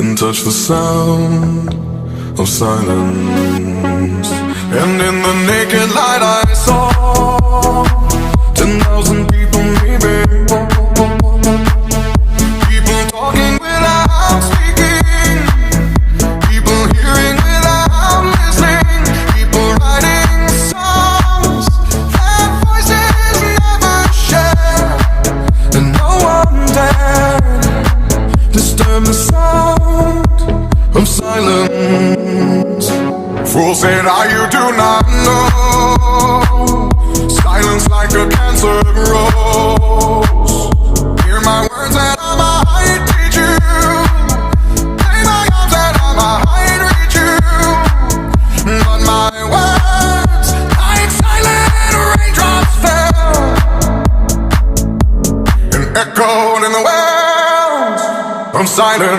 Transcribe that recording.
and touch the sound of silence. And in the naked light I saw 10,000 people maybe, people talking without speaking, people hearing without listening, people writing songs that voices never share, and no one dared disturb the sound of silence. Fool said, you do not know, silence like a cancer grows. Hear my words and I might teach you, play my arms and I might reach you, but my words like silent raindrops fell and echoed in the wells of silence.